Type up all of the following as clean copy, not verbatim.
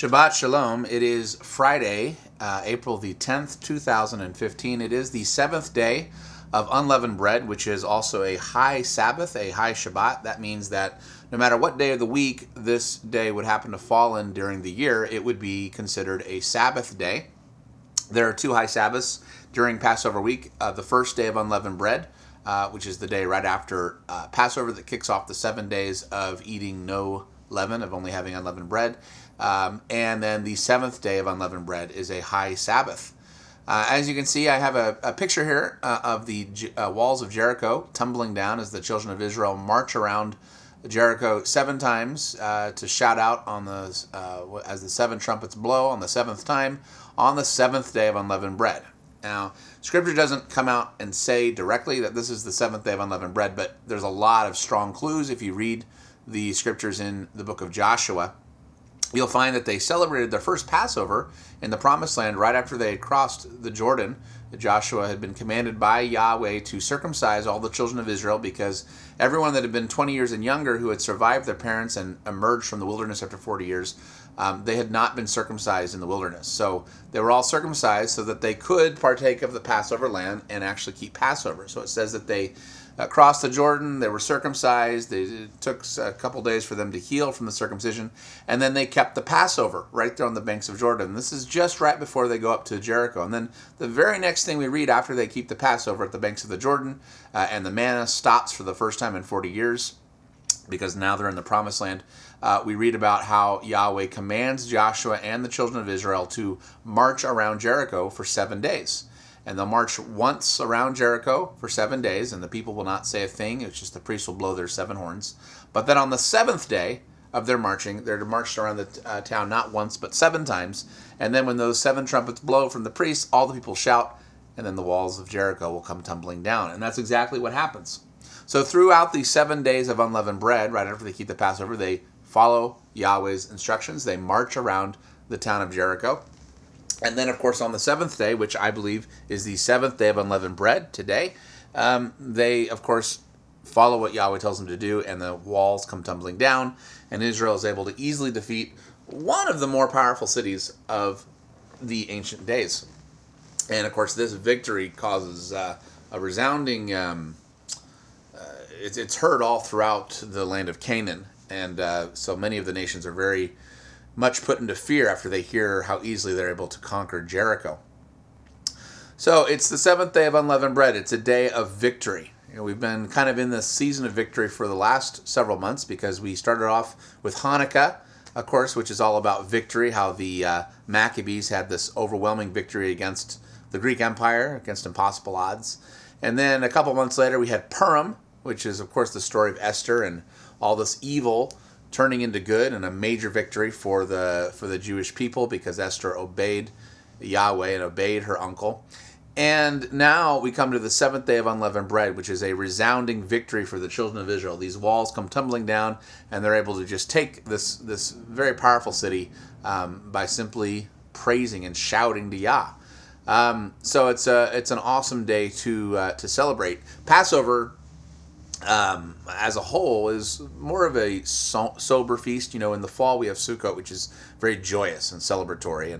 Shabbat Shalom. It is Friday, April the 10th, 2015. It is the seventh day of unleavened bread, which is also a high Sabbath, a high Shabbat. That means that no matter what day of the week this day would happen to fall in during the year, it would be considered a Sabbath day. There are two high Sabbaths during Passover week. The first day of unleavened bread, which is the day right after Passover that kicks off the 7 days of eating no leaven, of only having unleavened bread. And then the seventh day of unleavened bread is a high Sabbath. As you can see, I have a picture here of the walls of Jericho tumbling down as the children of Israel march around Jericho 7 times to shout out on as the 7 trumpets blow on the 7th time on the 7th day of unleavened bread. Now, Scripture doesn't come out and say directly that this is the 7th day of unleavened bread, but there's a lot of strong clues. If you read the Scriptures in the book of Joshua, you'll find that they celebrated their first Passover in the Promised Land right after they had crossed the Jordan. Joshua had been commanded by Yahweh to circumcise all the children of Israel because everyone that had been 20 years and younger who had survived their parents and emerged from the wilderness after 40 years, they had not been circumcised in the wilderness. So they were all circumcised so that they could partake of the Passover lamb and actually keep Passover. So it says that they crossed the Jordan, they were circumcised, it took a couple days for them to heal from the circumcision, and then they kept the Passover right there on the banks of Jordan. This is just right before they go up to Jericho. And then the very next thing we read after they keep the Passover at the banks of the Jordan, and the manna stops for the first time in 40 years, because now they're in the Promised Land, we read about how Yahweh commands Joshua and the children of Israel to march around Jericho for 7 days. And they'll march once around Jericho for 7 days, and the people will not say a thing. It's just the priests will blow their 7 horns. But then on the 7th day of their marching, they're to march around the town not once, but 7 times. And then when those 7 trumpets blow from the priests, all the people shout, and then the walls of Jericho will come tumbling down. And that's exactly what happens. So throughout the 7 days of unleavened bread, right after they keep the Passover, they follow Yahweh's instructions. They march around the town of Jericho. And then, of course, on the 7th day, which I believe is the 7th day of unleavened bread today, they, of course, follow what Yahweh tells them to do, and the walls come tumbling down, and Israel is able to easily defeat one of the more powerful cities of the ancient days. And, of course, this victory causes a resounding... it's heard all throughout the land of Canaan, and so many of the nations are very much put into fear after they hear how easily they're able to conquer Jericho. So it's the 7th day of unleavened bread. It's a day of victory. We've been kind of in this season of victory for the last several months because we started off with Hanukkah, of course, which is all about victory, how the Maccabees had this overwhelming victory against the Greek Empire, against impossible odds. And then a couple months later we had Purim, which is, of course, the story of Esther and all this evil turning into good, and a major victory for the Jewish people because Esther obeyed Yahweh and obeyed her uncle. And now we come to the 7th day of unleavened bread, which is a resounding victory for the children of Israel. These walls come tumbling down, and they're able to just take this very powerful city by simply praising and shouting to Yah. So it's an awesome day to celebrate. Passover, as a whole, is more of a sober feast. In the fall we have Sukkot, which is very joyous and celebratory,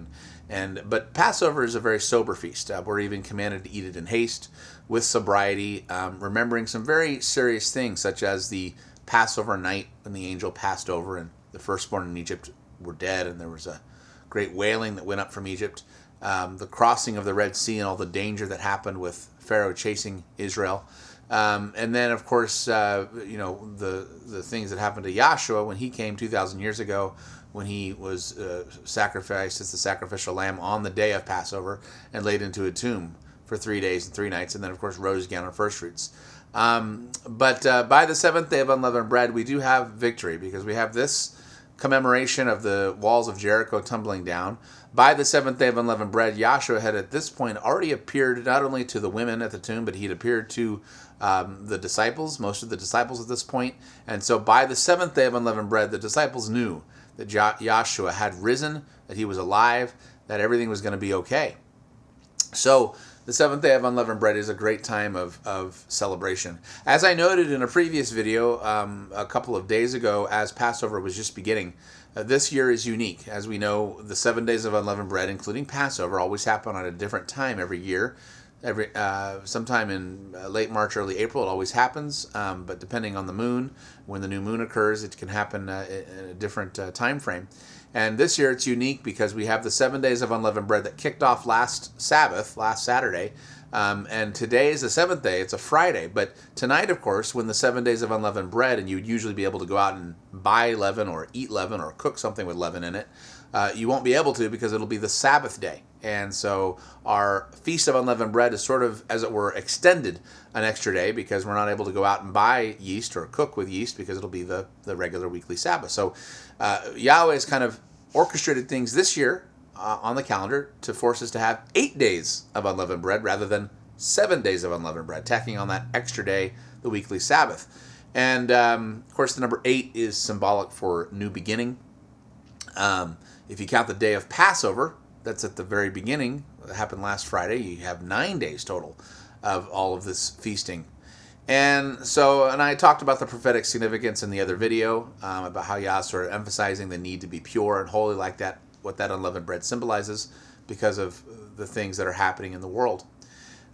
but Passover is a very sober feast. We're even commanded to eat it in haste, with sobriety, remembering some very serious things, such as the Passover night when the angel passed over and the firstborn in Egypt were dead, and there was a great wailing that went up from Egypt. The crossing of the Red Sea and all the danger that happened with Pharaoh chasing Israel. And then, of course, the things that happened to Yahshua when he came 2,000 years ago, when he was sacrificed as the sacrificial lamb on the day of Passover and laid into a tomb for 3 days and 3 nights, and then, of course, rose again on first fruits. But by the 7th day of unleavened bread, we do have victory because we have this commemoration of the walls of Jericho tumbling down. By the 7th day of unleavened bread, Yahshua had at this point already appeared not only to the women at the tomb, but he had appeared to the disciples, most of the disciples at this point. And so by the 7th day of unleavened bread, the disciples knew that Yahshua had risen, that he was alive, that everything was going to be okay. So the 7th day of unleavened bread is a great time of celebration. As I noted in a previous video a couple of days ago, as Passover was just beginning, This year is unique. As we know, the 7 days of unleavened bread, including Passover, always happen at a different time every year. Sometime in late March, early April, it always happens. But depending on the moon, when the new moon occurs, it can happen in a different time frame. And this year it's unique because we have the 7 days of unleavened bread that kicked off last Sabbath, last Saturday. And today is the seventh day. It's a Friday. But tonight, of course, when the 7 days of unleavened bread, and you'd usually be able to go out and buy leaven or eat leaven or cook something with leaven in it, you won't be able to because it'll be the Sabbath day. And so our Feast of Unleavened Bread is sort of, as it were, extended an extra day because we're not able to go out and buy yeast or cook with yeast because it'll be the regular weekly Sabbath. So Yahweh has kind of orchestrated things this year on the calendar to force us to have 8 days of unleavened bread rather than 7 days of unleavened bread, tacking on that extra day, the weekly Sabbath. And of course, the number 8 is symbolic for new beginning. If you count the day of Passover, that's at the very beginning. It happened last Friday. You have 9 days total of all of this feasting. And I talked about the prophetic significance in the other video, about how Yah is sort of emphasizing the need to be pure and holy like that, what that unleavened bread symbolizes because of the things that are happening in the world.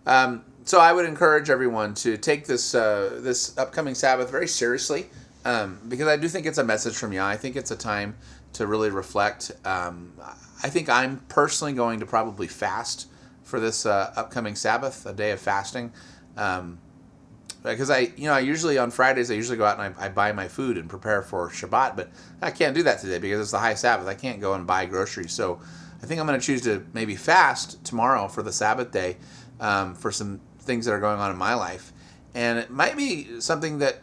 So I would encourage everyone to take this upcoming Sabbath very seriously, because I do think it's a message from Yah. I think it's a time to really reflect. I think I'm personally going to probably fast for this upcoming Sabbath, a day of fasting, because I usually on Fridays I usually go out and I buy my food and prepare for Shabbat, but I can't do that today because it's the high Sabbath. I can't go and buy groceries, so I think I'm going to choose to maybe fast tomorrow for the Sabbath day, for some things that are going on in my life. And it might be something that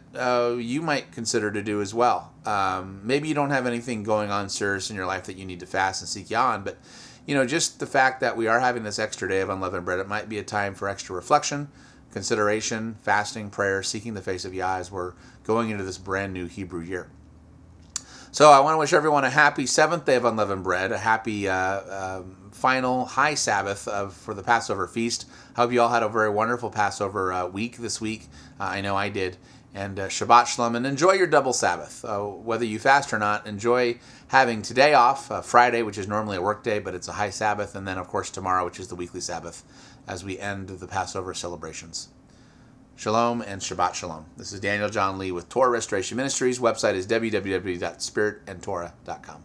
you might consider to do as well. Maybe you don't have anything going on serious in your life that you need to fast and seek Yah on, but just the fact that we are having this extra day of unleavened bread, it might be a time for extra reflection, consideration, fasting, prayer, seeking the face of Yah as we're going into this brand new Hebrew year. So I want to wish everyone a happy 7th day of unleavened bread, a happy final high Sabbath for the Passover feast. I hope you all had a very wonderful Passover week this week. I know I did. And Shabbat Shalom, and enjoy your double Sabbath. Whether you fast or not, enjoy having today off, Friday, which is normally a work day, but it's a high Sabbath, and then, of course, tomorrow, which is the weekly Sabbath, as we end the Passover celebrations. Shalom and Shabbat Shalom. This is Daniel John Lee with Torah Restoration Ministries. Website is www.spiritandtorah.com.